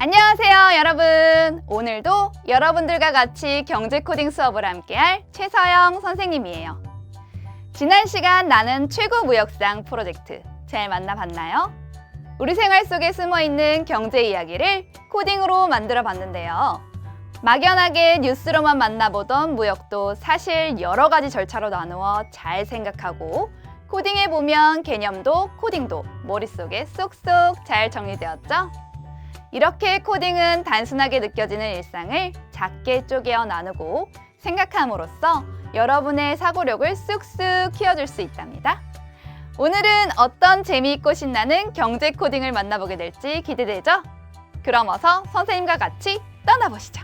안녕하세요, 여러분. 오늘도 여러분들과 같이 경제 코딩 수업을 함께할 최서영 선생님이에요. 지난 시간 나는 최고 무역상 프로젝트 잘 만나봤나요? 우리 생활 속에 숨어있는 경제 이야기를 코딩으로 만들어 봤는데요. 막연하게 뉴스로만 만나보던 무역도 사실 여러 가지 절차로 나누어 잘 생각하고 코딩해보면 개념도 코딩도 머릿속에 쏙쏙 잘 정리되었죠? 이렇게 코딩은 단순하게 느껴지는 일상을 작게 쪼개어 나누고 생각함으로써 여러분의 사고력을 쑥쑥 키워줄 수 있답니다. 오늘은 어떤 재미있고 신나는 경제 코딩을 만나보게 될지 기대되죠? 그럼 어서 선생님과 같이 떠나보시죠.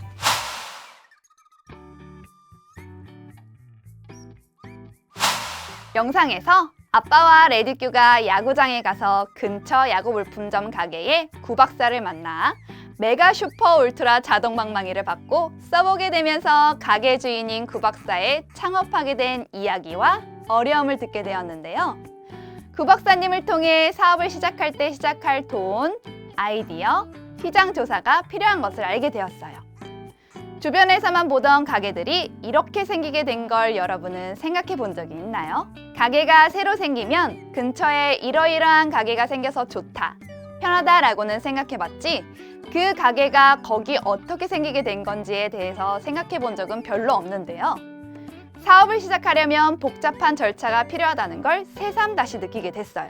영상에서 아빠와 레디규가 야구장에 가서 근처 야구 물품점 가게에 구박사를 만나 메가 슈퍼 울트라 자동 방망이를 받고 써보게 되면서 가게 주인인 구박사의 창업하게 된 이야기와 어려움을 듣게 되었는데요. 구박사님을 통해 사업을 시작할 때 시작할 돈, 아이디어, 시장 조사가 필요한 것을 알게 되었어요. 주변에서만 보던 가게들이 이렇게 생기게 된 걸 여러분은 생각해 본 적이 있나요? 가게가 새로 생기면 근처에 이러이러한 가게가 생겨서 좋다, 편하다라고는 생각해 봤지 그 가게가 거기 어떻게 생기게 된 건지에 대해서 생각해 본 적은 별로 없는데요. 사업을 시작하려면 복잡한 절차가 필요하다는 걸 새삼 다시 느끼게 됐어요.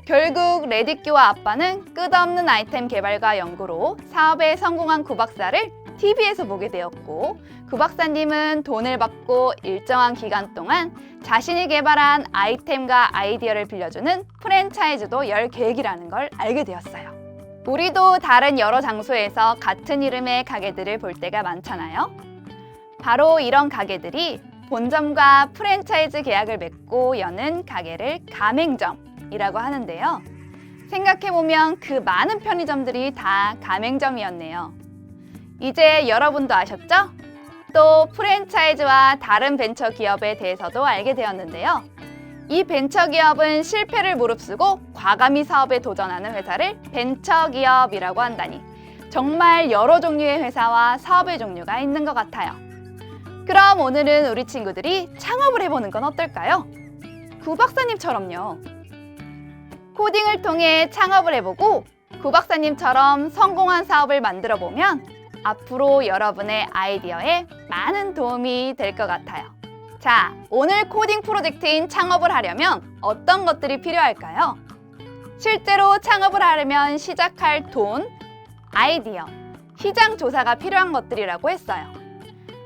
결국 레디규와 아빠는 끝없는 아이템 개발과 연구로 사업에 성공한 구박사를 TV에서 보게 되었고 구박사님은 돈을 받고 일정한 기간 동안 자신이 개발한 아이템과 아이디어를 빌려주는 프랜차이즈도 열 계획이라는 걸 알게 되었어요. 우리도 다른 여러 장소에서 같은 이름의 가게들을 볼 때가 많잖아요. 바로 이런 가게들이 본점과 프랜차이즈 계약을 맺고 여는 가게를 가맹점이라고 하는데요. 생각해보면 그 많은 편의점들이 다 가맹점이었네요. 이제 여러분도 아셨죠? 또 프랜차이즈와 다른 벤처 기업에 대해서도 알게 되었는데요. 이 벤처 기업은 실패를 무릅쓰고 과감히 사업에 도전하는 회사를 벤처 기업이라고 한다니 정말 여러 종류의 회사와 사업의 종류가 있는 것 같아요. 그럼 오늘은 우리 친구들이 창업을 해보는 건 어떨까요? 구박사님처럼요. 코딩을 통해 창업을 해보고 구박사님처럼 성공한 사업을 만들어보면 앞으로 여러분의 아이디어에 많은 도움이 될 것 같아요. 자, 오늘 코딩 프로젝트인 창업을 하려면 어떤 것들이 필요할까요? 실제로 창업을 하려면 시작할 돈, 아이디어, 시장 조사가 필요한 것들이라고 했어요.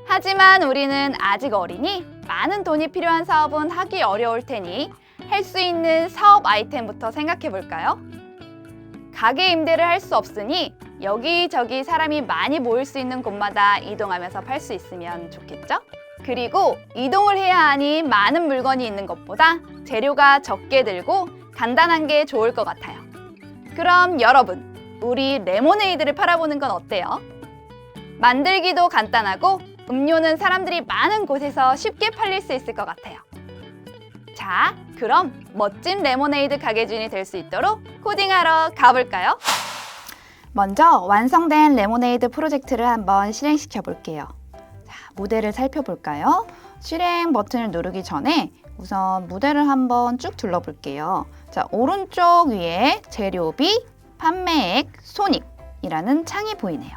하지만 우리는 아직 어리니 많은 돈이 필요한 사업은 하기 어려울 테니 할 수 있는 사업 아이템부터 생각해 볼까요? 가게 임대를 할 수 없으니 여기저기 사람이 많이 모일 수 있는 곳마다 이동하면서 팔 수 있으면 좋겠죠? 그리고 이동을 해야 하니 많은 물건이 있는 것보다 재료가 적게 들고 간단한 게 좋을 것 같아요. 그럼 여러분, 우리 레모네이드를 팔아보는 건 어때요? 만들기도 간단하고 음료는 사람들이 많은 곳에서 쉽게 팔릴 수 있을 것 같아요. 자, 그럼 멋진 레모네이드 가게 주인이 될 수 있도록 코딩하러 가볼까요? 먼저 완성된 레모네이드 프로젝트를 한번 실행시켜 볼게요. 자, 모델을 살펴볼까요? 실행 버튼을 누르기 전에 우선 모델을 한번 쭉 둘러볼게요. 자, 오른쪽 위에 재료비, 판매액, 손익이라는 창이 보이네요.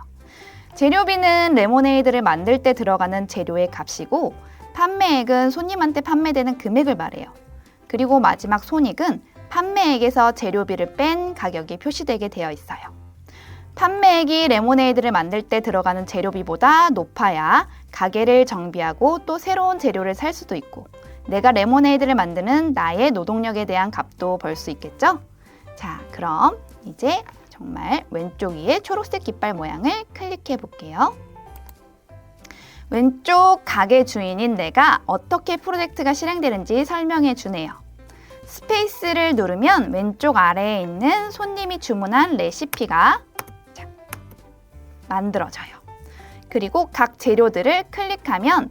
재료비는 레모네이드를 만들 때 들어가는 재료의 값이고 판매액은 손님한테 판매되는 금액을 말해요. 그리고 마지막 손익은 판매액에서 재료비를 뺀 가격이 표시되게 되어 있어요. 판매액이 레모네이드를 만들 때 들어가는 재료비보다 높아야 가게를 정비하고 또 새로운 재료를 살 수도 있고 내가 레모네이드를 만드는 나의 노동력에 대한 값도 벌 수 있겠죠? 자, 그럼 이제 정말 왼쪽 위에 초록색 깃발 모양을 클릭해 볼게요. 왼쪽 가게 주인인 내가 어떻게 프로젝트가 실행되는지 설명해 주네요. 스페이스를 누르면 왼쪽 아래에 있는 손님이 주문한 레시피가 만들어져요. 그리고 각 재료들을 클릭하면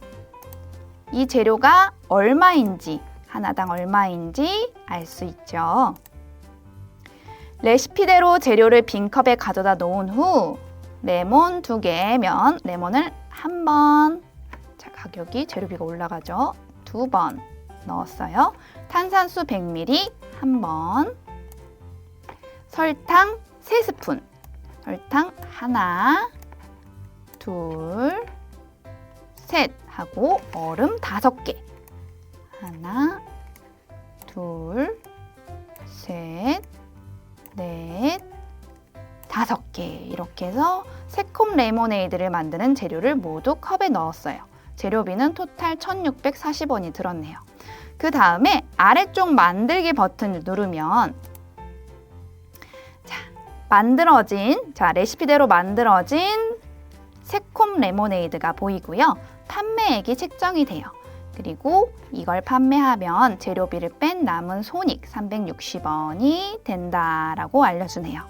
이 재료가 얼마인지, 하나당 얼마인지 알 수 있죠. 레시피대로 재료를 빈컵에 가져다 놓은 후 레몬 2개면 레몬을 1번, 자, 가격이 재료비가 올라가죠. 2번 넣었어요. 탄산수 100ml 1번, 설탕 3스푼, 설탕 하나, 둘, 셋 하고 얼음 5개. 하나, 둘, 셋, 넷, 5개. 이렇게 해서 새콤 레모네이드를 만드는 재료를 모두 컵에 넣었어요. 재료비는 토탈 1,640원이 들었네요. 그 다음에 아래쪽 만들기 버튼을 누르면 레시피대로 만들어진 새콤 레모네이드가 보이고요. 판매액이 책정이 돼요. 그리고 이걸 판매하면 재료비를 뺀 남은 손익 360원이 된다라고 알려주네요.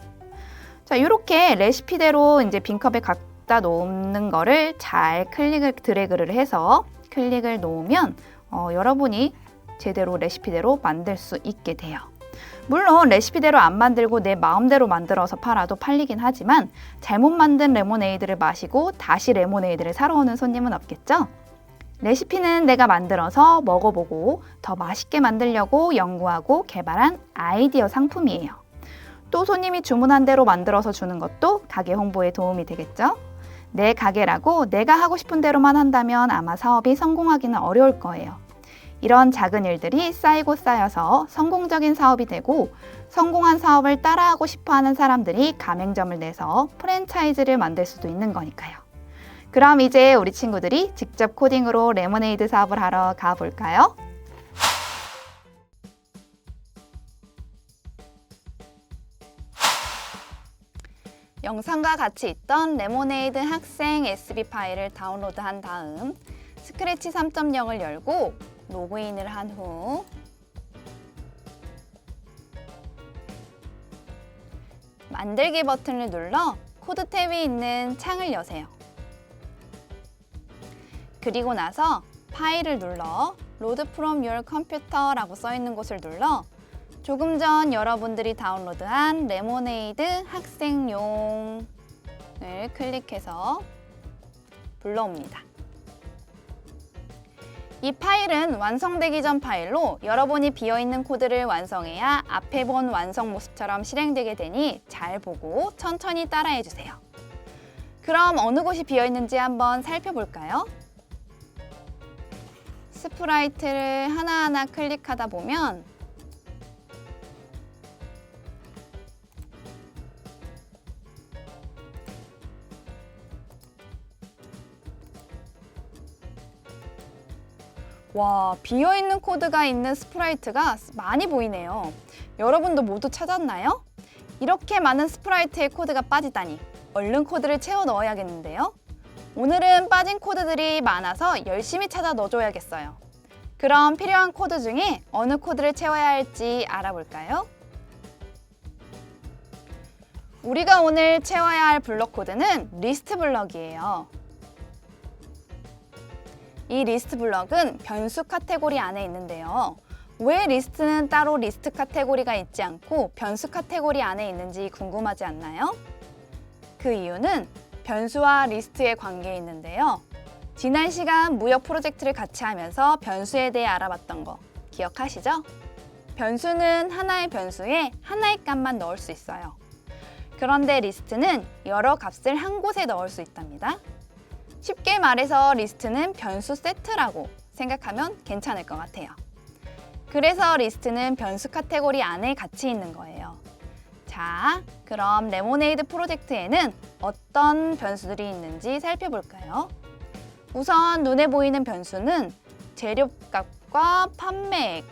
자, 이렇게 레시피대로 이제 빈컵에 갖다 놓는 거를 잘 드래그를 해서 클릭을 놓으면 여러분이 제대로 레시피대로 만들 수 있게 돼요. 물론 레시피대로 안 만들고 내 마음대로 만들어서 팔아도 팔리긴 하지만 잘못 만든 레모네이드를 마시고 다시 레모네이드를 사러 오는 손님은 없겠죠? 레시피는 내가 만들어서 먹어보고 더 맛있게 만들려고 연구하고 개발한 아이디어 상품이에요. 또 손님이 주문한 대로 만들어서 주는 것도 가게 홍보에 도움이 되겠죠? 내 가게라고 내가 하고 싶은 대로만 한다면 아마 사업이 성공하기는 어려울 거예요. 이런 작은 일들이 쌓이고 쌓여서 성공적인 사업이 되고 성공한 사업을 따라하고 싶어하는 사람들이 가맹점을 내서 프랜차이즈를 만들 수도 있는 거니까요. 그럼 이제 우리 친구들이 직접 코딩으로 레모네이드 사업을 하러 가볼까요? 영상과 같이 있던 레모네이드 학생 SB 파일을 다운로드한 다음 스크래치 3.0을 열고 로그인을 한 후 만들기 버튼을 눌러 코드 탭이 있는 창을 여세요. 그리고 나서 파일을 눌러 Load from your computer라고 써있는 곳을 눌러 조금 전 여러분들이 다운로드한 레모네이드 학생용을 클릭해서 불러옵니다. 이 파일은 완성되기 전 파일로 여러분이 비어있는 코드를 완성해야 앞에 본 완성 모습처럼 실행되게 되니 잘 보고 천천히 따라해주세요. 그럼 어느 곳이 비어있는지 한번 살펴볼까요? 스프라이트를 하나하나 클릭하다 보면 와, 비어있는 코드가 있는 스프라이트가 많이 보이네요. 여러분도 모두 찾았나요? 이렇게 많은 스프라이트의 코드가 빠지다니 얼른 코드를 채워 넣어야겠는데요. 오늘은 빠진 코드들이 많아서 열심히 찾아 넣어줘야겠어요. 그럼 필요한 코드 중에 어느 코드를 채워야 할지 알아볼까요? 우리가 오늘 채워야 할 블럭 코드는 리스트 블럭이에요. 이 리스트 블럭은 변수 카테고리 안에 있는데요. 왜 리스트는 따로 리스트 카테고리가 있지 않고 변수 카테고리 안에 있는지 궁금하지 않나요? 그 이유는 변수와 리스트의 관계에 있는데요. 지난 시간 무역 프로젝트를 같이 하면서 변수에 대해 알아봤던 거 기억하시죠? 변수는 하나의 변수에 하나의 값만 넣을 수 있어요. 그런데 리스트는 여러 값을 한 곳에 넣을 수 있답니다. 쉽게 말해서 리스트는 변수 세트라고 생각하면 괜찮을 것 같아요. 그래서 리스트는 변수 카테고리 안에 같이 있는 거예요. 자, 그럼 레모네이드 프로젝트에는 어떤 변수들이 있는지 살펴볼까요? 우선 눈에 보이는 변수는 재료값과 판매액,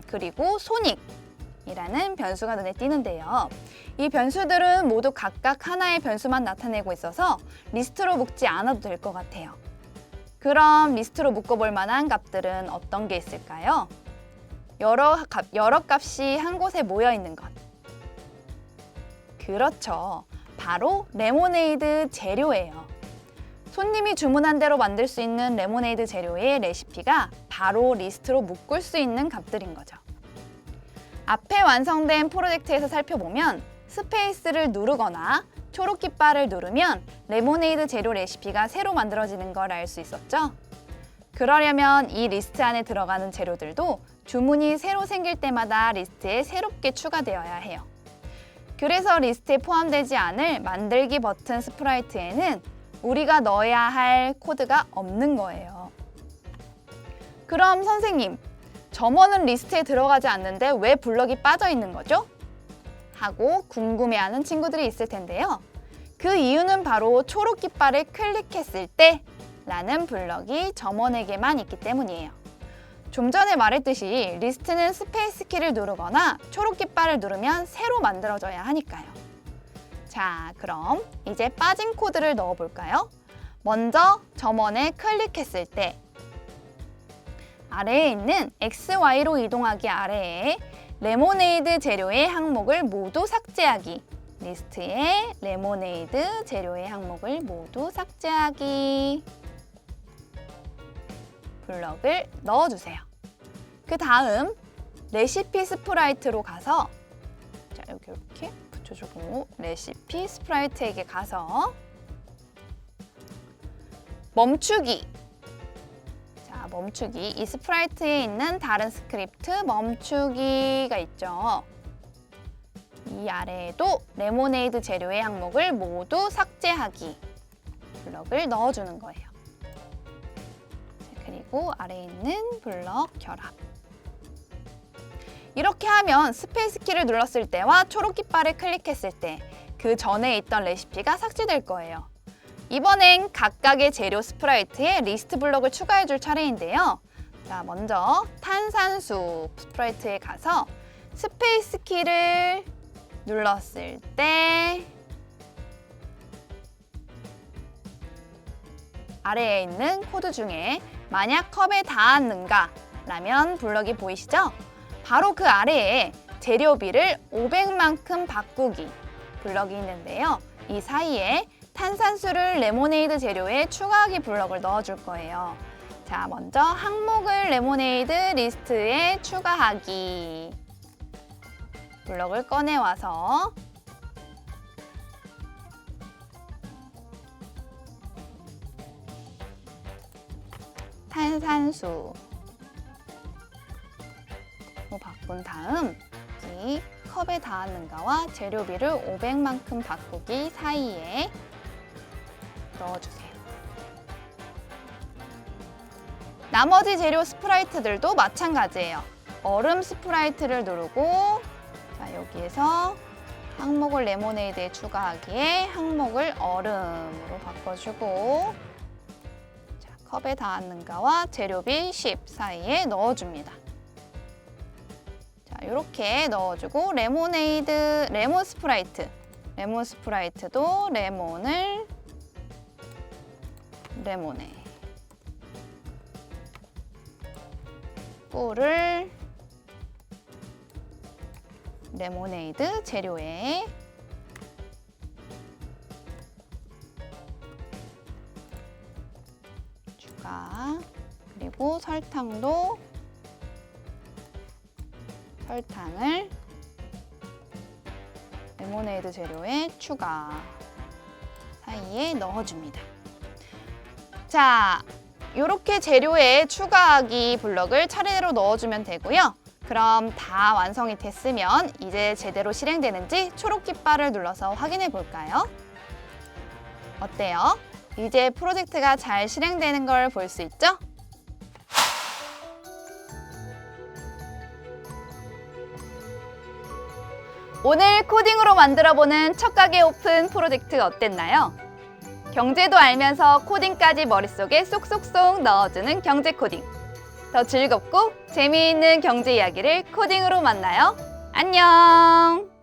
그리고 손익이라는 변수가 눈에 띄는데요. 이 변수들은 모두 각각 하나의 변수만 나타내고 있어서 리스트로 묶지 않아도 될 것 같아요. 그럼 리스트로 묶어볼 만한 값들은 어떤 게 있을까요? 여러 값이 한 곳에 모여 있는 것. 그렇죠. 바로 레모네이드 재료예요. 손님이 주문한 대로 만들 수 있는 레모네이드 재료의 레시피가 바로 리스트로 묶을 수 있는 값들인 거죠. 앞에 완성된 프로젝트에서 살펴보면 스페이스를 누르거나 초록 깃발을 누르면 레모네이드 재료 레시피가 새로 만들어지는 걸 알 수 있었죠? 그러려면 이 리스트 안에 들어가는 재료들도 주문이 새로 생길 때마다 리스트에 새롭게 추가되어야 해요. 그래서 리스트에 포함되지 않을 만들기 버튼 스프라이트에는 우리가 넣어야 할 코드가 없는 거예요. 그럼 선생님, 점원은 리스트에 들어가지 않는데 왜 블럭이 빠져 있는 거죠? 하고 궁금해하는 친구들이 있을 텐데요. 그 이유는 바로 초록 깃발을 클릭했을 때 라는 블럭이 점원에게만 있기 때문이에요. 좀 전에 말했듯이 리스트는 스페이스 키를 누르거나 초록 깃발을 누르면 새로 만들어져야 하니까요. 자, 그럼 이제 빠진 코드를 넣어볼까요? 먼저 점원에 클릭했을 때 아래에 있는 XY로 이동하기 아래에 레모네이드 재료의 항목을 모두 삭제하기, 리스트에 레모네이드 재료의 항목을 모두 삭제하기 블럭을 넣어주세요. 그 다음 레시피 스프라이트로 가서 자, 여기 이렇게 붙여주고 레시피 스프라이트에게 가서 멈추기, 자, 멈추기, 이 스프라이트에 있는 다른 스크립트 멈추기가 있죠. 이 아래에도 레모네이드 재료의 항목을 모두 삭제하기 블럭을 넣어주는 거예요. 그리고 아래에 있는 블럭 결합. 이렇게 하면 스페이스 키를 눌렀을 때와 초록 깃발을 클릭했을 때 그 전에 있던 레시피가 삭제될 거예요. 이번엔 각각의 재료 스프라이트에 리스트 블럭을 추가해 줄 차례인데요. 자, 먼저 탄산수 스프라이트에 가서 스페이스 키를 눌렀을 때 아래에 있는 코드 중에 만약 컵에 닿았는가 라면 블럭이 보이시죠? 바로 그 아래에 재료비를 500만큼 바꾸기 블럭이 있는데요. 이 사이에 탄산수를 레모네이드 재료에 추가하기 블럭을 넣어줄 거예요. 자, 먼저 항목을 레모네이드 리스트에 추가하기 블럭을 꺼내와서 탄산수로 바꾼 다음 이 컵에 닿았는가와 재료비를 500만큼 바꾸기 사이에 넣어주세요. 나머지 재료 스프라이트들도 마찬가지예요. 얼음 스프라이트를 누르고 자, 여기에서 항목을 레모네이드에 추가하기에 항목을 얼음으로 바꿔주고 자, 컵에 닿았는가와 재료비 10 사이에 넣어줍니다. 자, 이렇게 넣어주고 레몬 스프라이트도 레몬에 꿀을 레모네이드 재료에 추가, 그리고 설탕을 레모네이드 재료에 추가 사이에 넣어줍니다. 자, 이렇게 재료에 추가하기 블럭을 차례대로 넣어주면 되고요. 그럼 다 완성이 됐으면 이제 제대로 실행되는지 초록 깃발을 눌러서 확인해 볼까요? 어때요? 이제 프로젝트가 잘 실행되는 걸 볼 수 있죠? 오늘 코딩으로 만들어보는 첫 가게 오픈 프로젝트 어땠나요? 경제도 알면서 코딩까지 머릿속에 쏙쏙쏙 넣어주는 경제 코딩. 더 즐겁고 재미있는 경제 이야기를 코딩으로 만나요. 안녕!